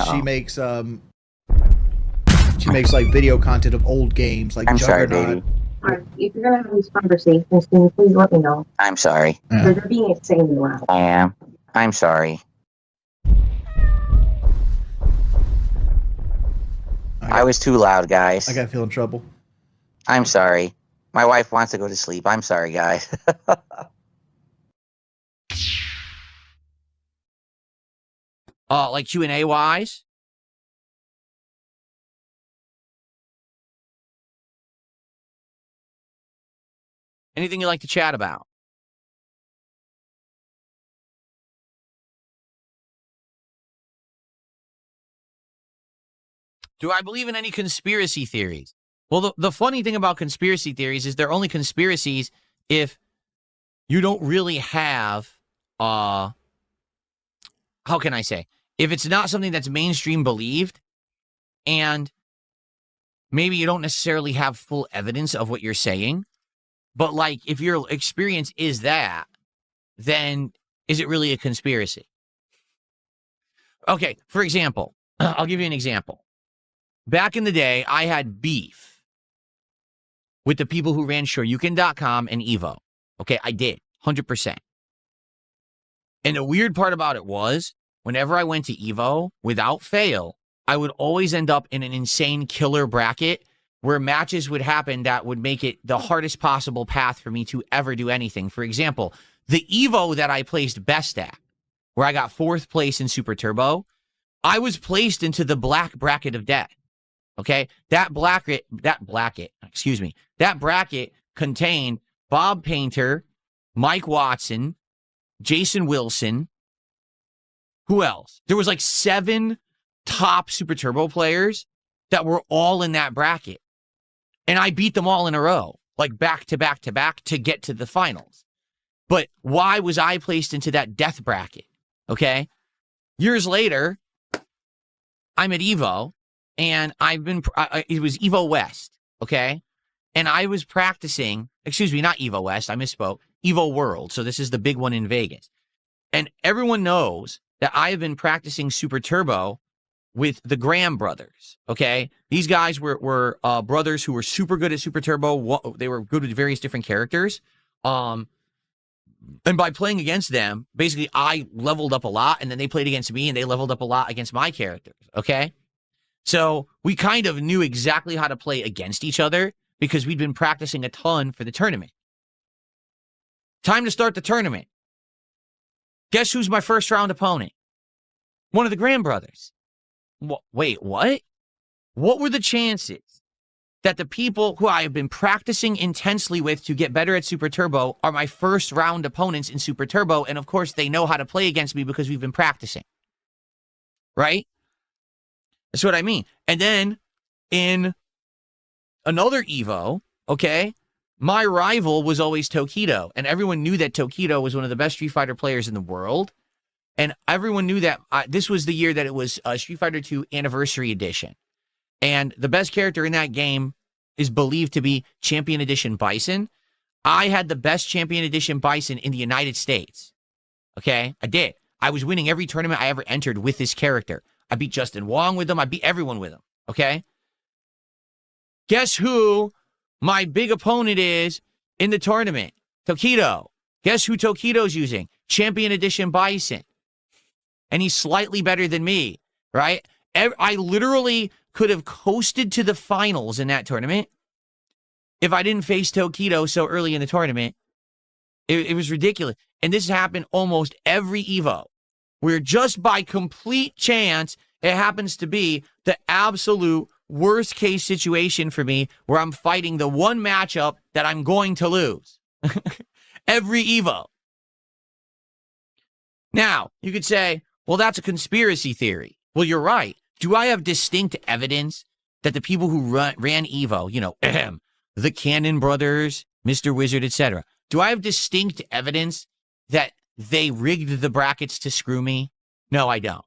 She makes like video content of old games, like I'm sorry, Juggernaut. baby. If you're gonna have these conversations, can you please let me know? I'm sorry. Yeah. They're being insanely loud. I am. I'm sorry. I was too loud, guys. I gotta feel in trouble. I'm sorry. My wife wants to go to sleep. I'm sorry, guys. Like Q&A wise? Anything you like to chat about? Do I believe in any conspiracy theories? Well, the funny thing about conspiracy theories is they're only conspiracies if you don't really have, how can I say? If it's not something that's mainstream believed, and maybe you don't necessarily have full evidence of what you're saying, but like if your experience is that, then is it really a conspiracy? Okay, for example, I'll give you an example. Back in the day, I had beef with the people who ran Shoryuken.com and Evo. Okay, I did, 100%. And the weird part about it was, whenever I went to Evo, without fail, I would always end up in an insane killer bracket where matches would happen that would make it the hardest possible path for me to ever do anything. For example, the Evo that I placed best at, where I got 4th place in Super Turbo, I was placed into the black bracket of death. Okay, that bracket contained Bob Painter, Mike Watson, Jason Wilson. Who else? There was like 7 top Super Turbo players that were all in that bracket. And I beat them all in a row, like back to back to back to get to the finals. But why was I placed into that death bracket? Okay. Years later, I'm at Evo, and it was Evo West. Okay. And I was practicing, excuse me, not Evo West, I misspoke, Evo World. So this is the big one in Vegas. And everyone knows that I have been practicing Super Turbo with the Graham brothers, okay? These guys were brothers who were super good at Super Turbo. They were good with various different characters. And by playing against them, basically I leveled up a lot, and then they played against me, and they leveled up a lot against my characters, okay? So we kind of knew exactly how to play against each other because we'd been practicing a ton for the tournament. Time to start the tournament. Guess who's my first round opponent? One of the Graham brothers. Wait, what? What were the chances that the people who I have been practicing intensely with to get better at Super Turbo are my first round opponents in Super Turbo? And of course, they know how to play against me because we've been practicing. Right? That's what I mean. And then in another Evo, okay, my rival was always Tokido. And everyone knew that Tokido was one of the best Street Fighter players in the world. And everyone knew that this was the year that it was Street Fighter II Anniversary Edition. And the best character in that game is believed to be Champion Edition Bison. I had the best Champion Edition Bison in the United States. Okay? I did. I was winning every tournament I ever entered with this character. I beat Justin Wong with him. I beat everyone with him. Okay? Guess who my big opponent is in the tournament? Tokido. Guess who Tokido's using? Champion Edition Bison. And he's slightly better than me, right? I literally could have coasted to the finals in that tournament if I didn't face Tokido so early in the tournament. It was ridiculous. And this happened almost every Evo, where just by complete chance, it happens to be the absolute worst case situation for me where I'm fighting the one matchup that I'm going to lose. Every Evo. Now, you could say, well, that's a conspiracy theory. Well, you're right. Do I have distinct evidence that the people who ran Evo, you know, the Cannon brothers, Mr. Wizard, etc., do I have distinct evidence that they rigged the brackets to screw me? No, I don't.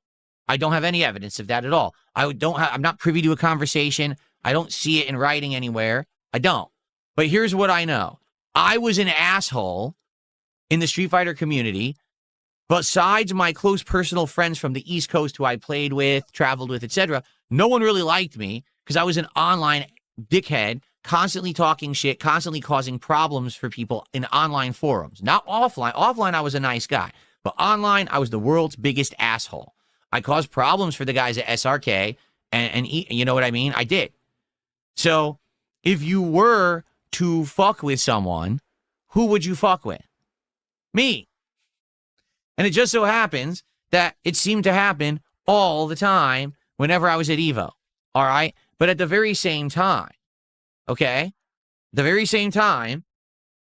I don't have any evidence of that at all. I'm not privy to a conversation. I don't see it in writing anywhere. I don't. But here's what I know. I was an asshole in the Street Fighter community besides my close personal friends from the East Coast who I played with, traveled with, etc., no one really liked me because I was an online dickhead, constantly talking shit, constantly causing problems for people in online forums. Not offline. Offline, I was a nice guy. But online, I was the world's biggest asshole. I caused problems for the guys at SRK, and you know what I mean? I did. So if you were to fuck with someone, who would you fuck with? Me. And it just so happens that it seemed to happen all the time whenever I was at Evo. All right? But at the very same time, okay? The very same time,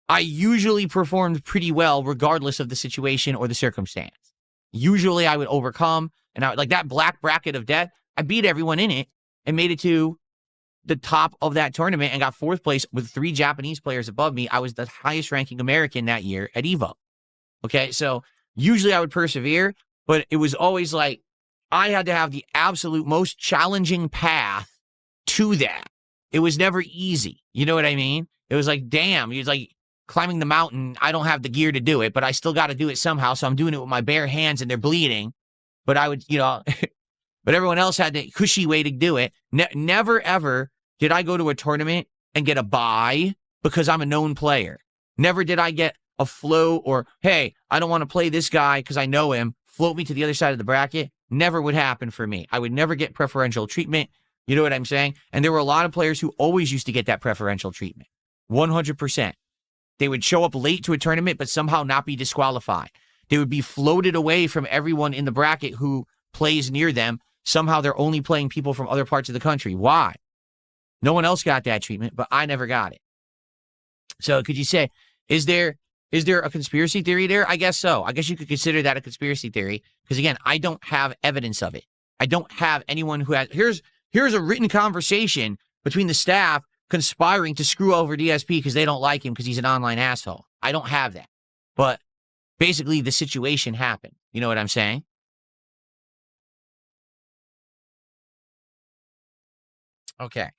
I usually performed pretty well regardless of the situation or the circumstance. Usually I would overcome, and I like that black bracket of death, I beat everyone in it and made it to the top of that tournament and got 4th place with 3 Japanese players above me. I was the highest ranking American that year at Evo. Okay, so usually I would persevere, but it was always like I had to have the absolute most challenging path to that. It was never easy. You know what I mean? It was like, damn, it's like climbing the mountain. I don't have the gear to do it, but I still got to do it somehow. So I'm doing it with my bare hands and they're bleeding. But I would, you know, but everyone else had the cushy way to do it. Never, ever did I go to a tournament and get a bye because I'm a known player. Never did I get a float or, hey, I don't want to play this guy because I know him. Float me to the other side of the bracket. Never would happen for me. I would never get preferential treatment. You know what I'm saying? And there were a lot of players who always used to get that preferential treatment. 100%. They would show up late to a tournament, but somehow not be disqualified. They would be floated away from everyone in the bracket who plays near them. Somehow they're only playing people from other parts of the country. Why? No one else got that treatment, but I never got it. So could you say, is there a conspiracy theory there? I guess so. I guess you could consider that a conspiracy theory because, again, I don't have evidence of it. I don't have anyone who has... Here's a written conversation between the staff conspiring to screw over DSP because they don't like him because he's an online asshole. I don't have that. But basically, the situation happened. You know what I'm saying? Okay.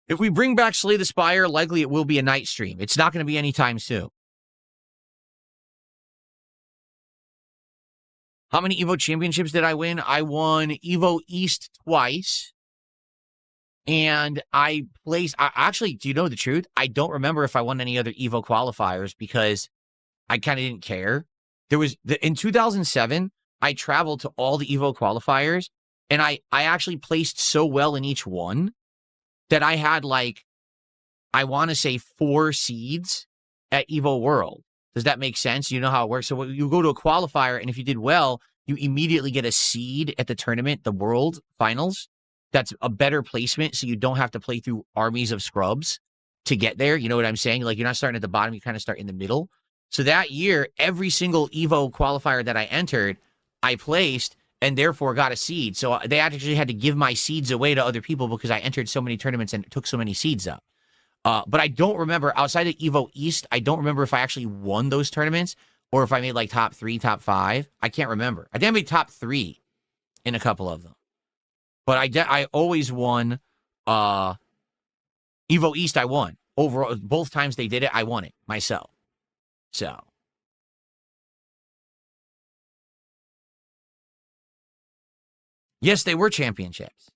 If we bring back Slay the Spire, likely it will be a night stream. It's not going to be anytime soon. How many Evo championships did I win? I won Evo East twice. And I actually, do you know the truth? I don't remember if I won any other Evo qualifiers because I kind of didn't care. In 2007, I traveled to all the Evo qualifiers and I actually placed so well in each one that I had I want to say 4 seeds at Evo World. Does that make sense? You know how it works. So you go to a qualifier, and if you did well, you immediately get a seed at the tournament, the World Finals. That's a better placement, so you don't have to play through armies of scrubs to get there. You know what I'm saying? Like, you're not starting at the bottom, you kind of start in the middle. So that year, every single Evo qualifier that I entered, I placed, and therefore got a seed. So they actually had to give my seeds away to other people because I entered so many tournaments and took so many seeds up. But I don't remember, outside of Evo East, I don't remember if I actually won those tournaments or if I made top 3, top 5. I can't remember. I think I made top 3 in a couple of them. But I always won. Evo East, I won. Overall, both times they did it, I won it myself. So. Yes, they were championships.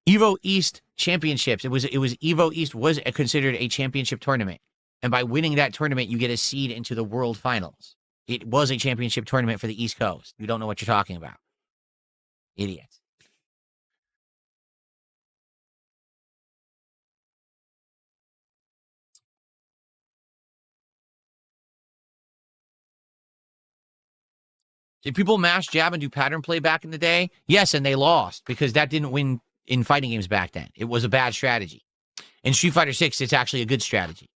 Evo East championships. It was Evo East was considered a championship tournament. And by winning that tournament, you get a seed into the World Finals. It was a championship tournament for the East Coast. You don't know what you're talking about. Idiots. Did people mash jab and do pattern play back in the day? Yes, and they lost because that didn't win in fighting games back then. It was a bad strategy. In Street Fighter 6, it's actually a good strategy.